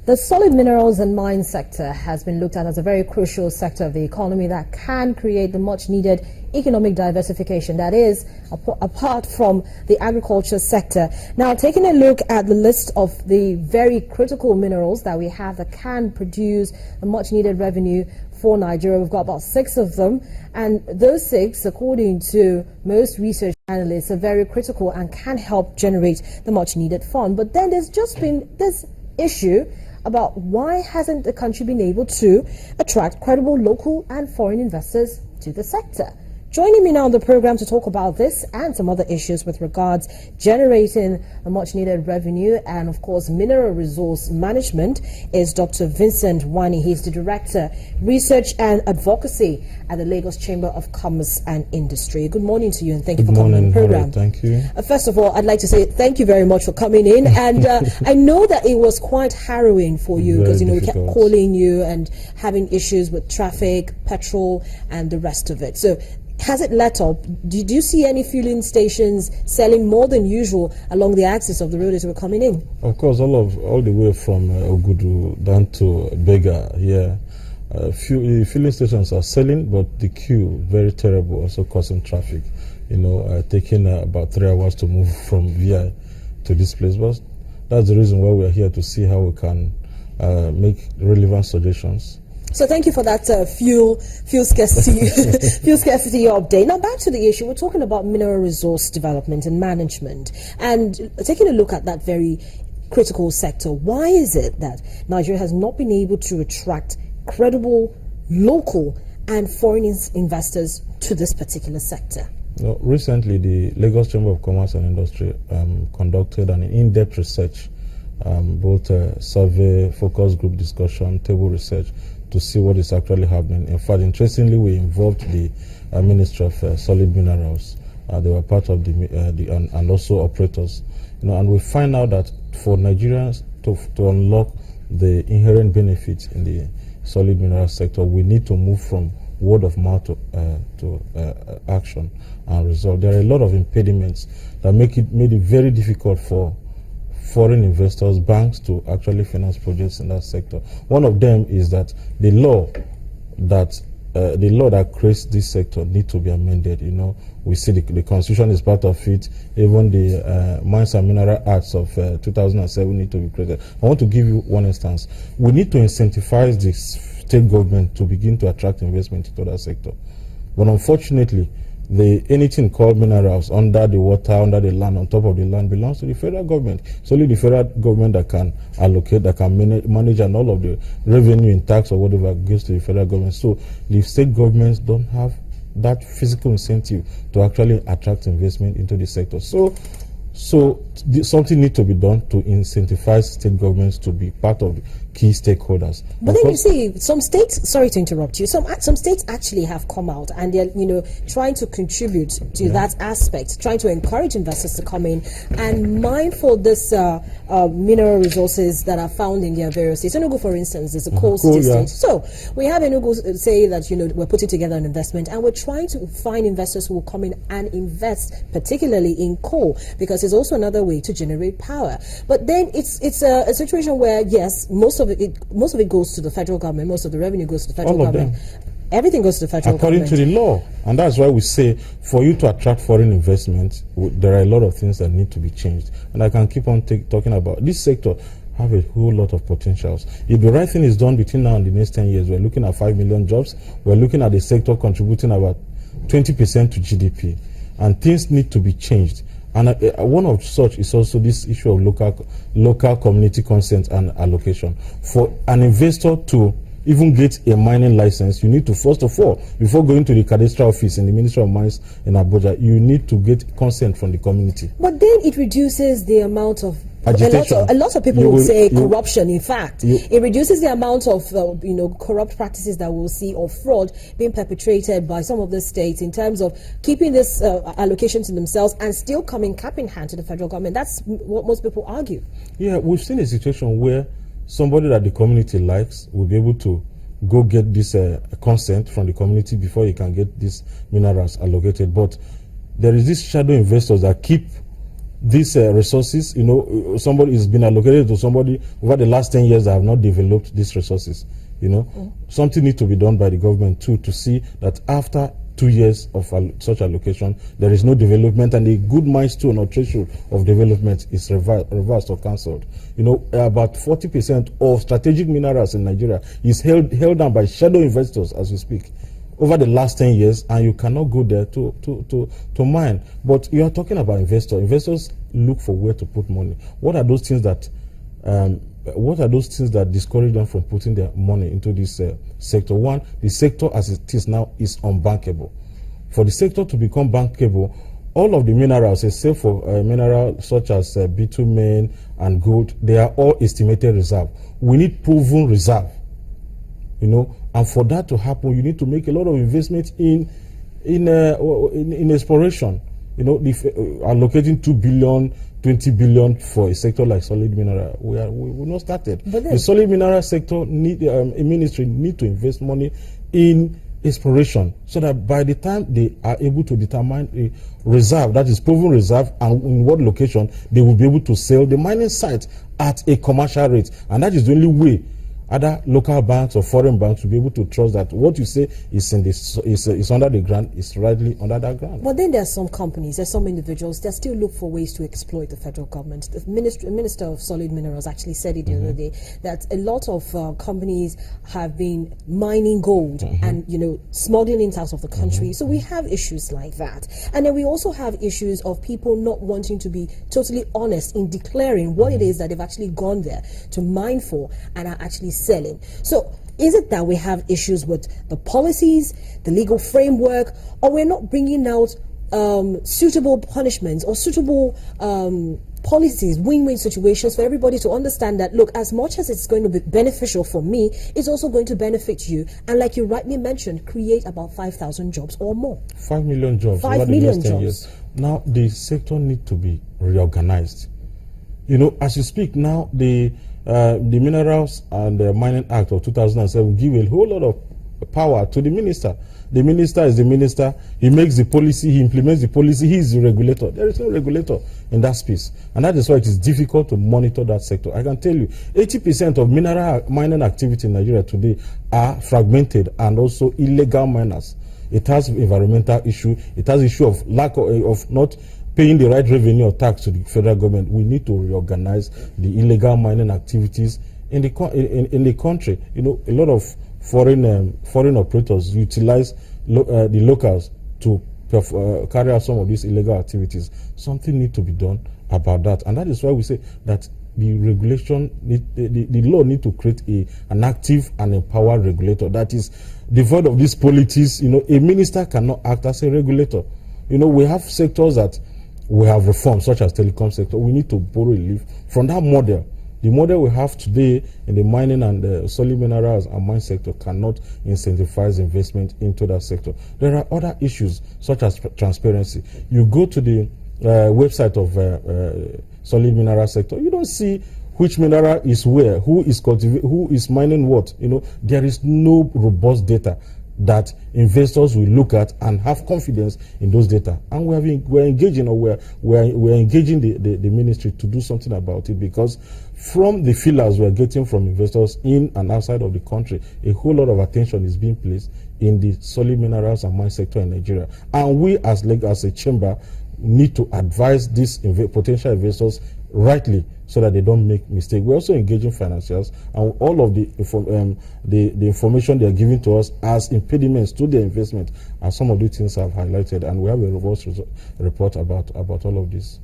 The solid minerals and mine sector has been looked at as a very crucial sector of the economy that can create the much needed economic diversification that is apart from the agriculture sector. Now, taking a look at the list of the very critical minerals that we have that can produce a much needed revenue for Nigeria, we've got about 6 of them, and those 6, according to most research analysts, are very critical and can help generate the much needed fund. But then there's just been this issue about why hasn't the country been able to attract credible local and foreign investors to the sector. Joining me now on the program to talk about this and some other issues with regards generating a much needed revenue and of course mineral resource management is Dr. Vincent Wani. He's the Director, Research and Advocacy at the Lagos Chamber of Commerce and Industry. Good morning to you and thank you for coming on the program. Thank you. First of all, I'd like to say thank you very much for coming in, and I know that it was quite harrowing for you because we kept calling you and having issues with traffic, petrol and the rest of it. So has it let up? Did you see any fueling stations selling more than usual along the axis of the road as we're coming in? Of course, all the way from Ogudu down to Bega here. Fueling stations are selling, but the queue, very terrible, also causing traffic. Taking about 3 hours to move from VI to this place. But that's the reason why we're here, to see how we can make relevant suggestions. So thank you for that fuel scarcity fuel scarcity update. Now back to the issue. We're talking about mineral resource development and management, and taking a look at that very critical sector. Why is it that Nigeria has not been able to attract credible local and foreign investors to this particular sector? Well, recently, the Lagos Chamber of Commerce and Industry conducted an in-depth research, both survey, focus group discussion, table research, to see what is actually happening. In fact, interestingly, we involved the Ministry of Solid Minerals. They were part of and also operators. And we find out that for Nigerians to unlock the inherent benefits in the solid mineral sector, we need to move from word of mouth to action and result. There are a lot of impediments that made it very difficult for foreign investors, banks, to actually finance projects in that sector. One of them is that the law that creates this sector need to be amended. We see the Constitution is part of it. Even the Mines and Mineral Acts of 2007 need to be created. I want to give you one instance. We need to incentivize the state government to begin to attract investment into that sector. But unfortunately, anything called minerals under the water, under the land, on top of the land belongs to the federal government. It's only the federal government that can allocate, that can manage, and all of the revenue in tax or whatever goes to the federal government. So the state governments don't have that physical incentive to actually attract investment into the sector. So something needs to be done to incentivize state governments to be part of the key stakeholders. But then you see, some states, sorry to interrupt you, some states actually have come out and they're trying to contribute to that aspect, trying to encourage investors to come in and mine for this mineral resources that are found in their various states. Enugu, for instance, is a coal city state. So we have Enugu say that we're putting together an investment and we're trying to find investors who will come in and invest, particularly in coal, because it's also another way to generate power. But then it's a situation where yes, most of it goes to the federal government. Most of the revenue goes to the federal government. Everything goes to the federal government. According to the law. And that's why we say, for you to attract foreign investment, there are a lot of things that need to be changed. And I can keep on talking about this sector. Have a whole lot of potentials. If the right thing is done between now and the next 10 years, we're looking at 5 million jobs. We're looking at the sector contributing about 20% to GDP. And things need to be changed. And one of such is also this issue of local community consent and allocation. For an investor to even get a mining license, you need to, first of all, before going to the cadastral office in the Ministry of Mines in Abuja, you need to get consent from the community. But then it reduces the amount of agitation. A lot of people will say corruption. In fact, it reduces the amount of corrupt practices that we'll see, or fraud being perpetrated by some of the states in terms of keeping this allocation to themselves and still coming cap in hand to the federal government. That's what most people argue. Yeah, we've seen a situation where somebody that the community likes will be able to go get this consent from the community before he can get these minerals allocated. But there is this shadow investors that keep these resources, somebody is been allocated to somebody over the last 10 years that have not developed these resources. Something needs to be done by the government too, to see that after 2 years of such allocation, there is no development, and a good milestone or threshold of development is reversed or cancelled. About 40% of strategic minerals in Nigeria is held down by shadow investors as we speak over the last 10 years, and you cannot go there to mine. But you are talking about investors. Investors look for where to put money. What are those things that discourage them from putting their money into this sector? One, the sector as it is now is unbankable. For the sector to become bankable, all of the minerals, except for minerals such as bitumen and gold, they are all estimated reserve. We need proven reserve. And for that to happen, you need to make a lot of investment in exploration. Allocating 2 billion, 20 billion for a sector like solid mineral, we're not started. But the solid mineral sector a ministry need to invest money in exploration, so that by the time they are able to determine a reserve, that is proven reserve, and in what location, they will be able to sell the mining site at a commercial rate. And that is the only way other local banks or foreign banks will be able to trust that what you say is is under the ground, is rightly under that ground. But then there are some companies, there's some individuals that still look for ways to exploit the federal government. The Minister of Solid Minerals actually said it the other day, that a lot of companies have been mining gold and smuggling it out of the country. So we have issues like that. And then we also have issues of people not wanting to be totally honest in declaring what it is that they've actually gone there to mine for and are actually selling. So is it that we have issues with the policies, the legal framework, or we're not bringing out suitable punishments or suitable policies, win-win situations for everybody to understand that, look, as much as it's going to be beneficial for me, it's also going to benefit you. And like you rightly mentioned, create about 5,000 jobs or more. 5 million jobs. 5 million jobs. Years. Now, the sector needs to be reorganized. As you speak now, the Minerals and Mining Act of 2007 give a whole lot of power to the minister. The minister is the minister. He makes the policy. He implements the policy. He is the regulator. There is no regulator in that space. And that is why it is difficult to monitor that sector. I can tell you, 80% of mineral mining activity in Nigeria today are fragmented and also illegal miners. It has environmental issue. It has issue of lack of not paying the right revenue or tax to the federal government. We need to reorganize the illegal mining activities in the country. A lot of foreign operators utilize the locals to carry out some of these illegal activities. Something needs to be done about that, and that is why we say that the regulation, the law need to create an active and empowered regulator that is devoid of these politics. A minister cannot act as a regulator. We have sectors that we have reformed, such as telecom sector. We need to borrow a leaf from that model. The model we have today in the mining and the solid minerals and mine sector cannot incentivize investment into that sector. There are other issues such as transparency. You go to the website of solid mineral sector, you don't see which mineral is where, who is mining what. There is no robust data that investors will look at and have confidence in those data. And we're engaging the ministry to do something about it, because from the feelers we're getting from investors in and outside of the country, a whole lot of attention is being placed in the solid minerals and mine sector in Nigeria. And we as a chamber need to advise these potential investors rightly, so that they don't make mistakes. We're also engaging financiers, and all of the information they are giving to us as impediments to their investment are some of the things I've highlighted, and we have a robust report about all of this.